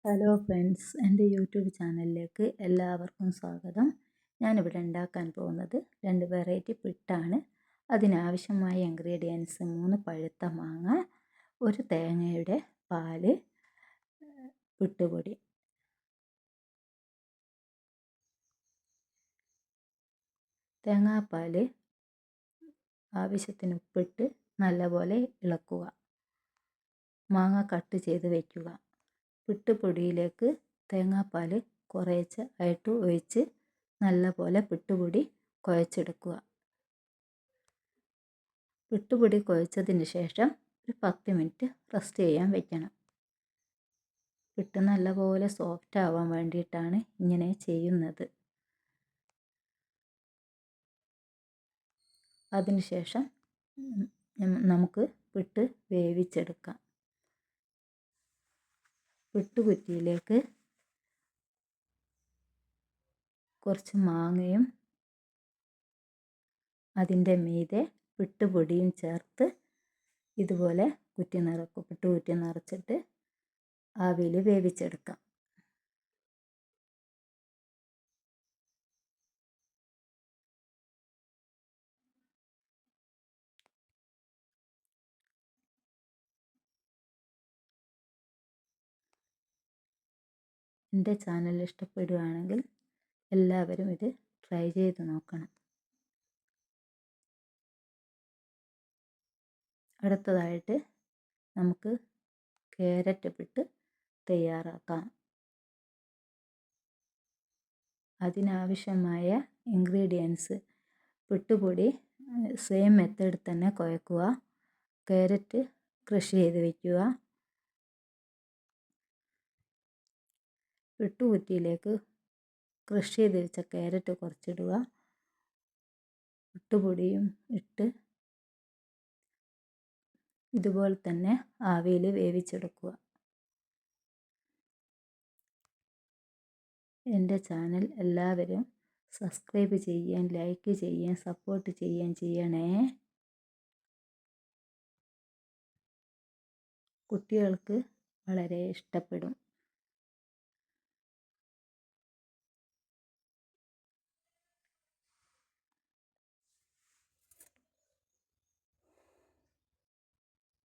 Hello friends, എൻ്റെ YouTube ചാനലിലേക്ക് എല്ലാവർക്കും സ്വാഗതം. ഞാനിവിടെ ഉണ്ടാക്കാൻ പോകുന്നത് 2 വെറൈറ്റി പുട്ടാണ്. അതിനാവശ്യമായ ഇൻഗ്രീഡിയൻസ് 3 പഴുത്ത മാങ്ങ, 1 തേങ്ങയുടെ പാല്, പുട്ടുപൊടി. തേങ്ങാപ്പാൽ ആവശ്യത്തിന് ഉപ്പിട്ട് നല്ലപോലെ ഇളക്കുക. മാങ്ങ കട്ട് ചെയ്ത് വയ്ക്കുക. പുട്ടുപൊടിയിലേക്ക് തേങ്ങാപ്പാൽ കുറേശ്ശെ ആയിട്ട് ഒഴിച്ച് നല്ലപോലെ പുട്ടുപൊടി കുഴച്ചെടുക്കുക. പുട്ടുപൊടി കുഴച്ചതിന് ശേഷം ഒരു 10 മിനിറ്റ് റെസ്റ്റ് ചെയ്യാൻ വയ്ക്കണം. പുട്ട് നല്ലപോലെ സോഫ്റ്റ് ആവാൻ വേണ്ടിയിട്ടാണ് ഇങ്ങനെ ചെയ്യുന്നത്. അതിനുശേഷം നമുക്ക് പുട്ട് വേവിച്ചെടുക്കാം. പുട്ടുകുറ്റിയിലേക്ക് കുറച്ച് മാങ്ങയും അതിൻ്റെ മീതെ പുട്ടുപൊടിയും ചേർത്ത് ഇതുപോലെ പുട്ടുകുറ്റി നിറച്ചിട്ട് ആവിയിൽ വേവിച്ചെടുക്കാം. എൻ്റെ ചാനൽ ഇഷ്ടപ്പെടുകയാണെങ്കിൽ എല്ലാവരും ഇത് ട്രൈ ചെയ്ത് നോക്കണം. അടുത്തതായിട്ട് നമുക്ക് ക്യാരറ്റ് പുട്ട് തയ്യാറാക്കാം. അതിനാവശ്യമായ ഇൻഗ്രീഡിയൻസ്: പുട്ടുപൊടി സെയിം മെത്തേഡിൽ തന്നെ കുഴക്കുക. ക്യാരറ്റ് ക്രഷ് ചെയ്ത് വയ്ക്കുക. പുട്ടുകുറ്റിയിലേക്ക് ക്രഷ് ചെയ്ത് വെച്ച ക്യാരറ്റ് കുറച്ചിടുക. പുട്ടുപൊടിയും ഇട്ട് ഇതുപോലെ തന്നെ ആവിയിൽ വേവിച്ചെടുക്കുക. എൻ്റെ ചാനൽ എല്ലാവരും സബ്സ്ക്രൈബ് ചെയ്യുകയും ലൈക്ക് ചെയ്യുകയും സപ്പോർട്ട് ചെയ്യുകയും ചെയ്യണേ. കുട്ടികൾക്ക് വളരെ ഇഷ്ടപ്പെടും.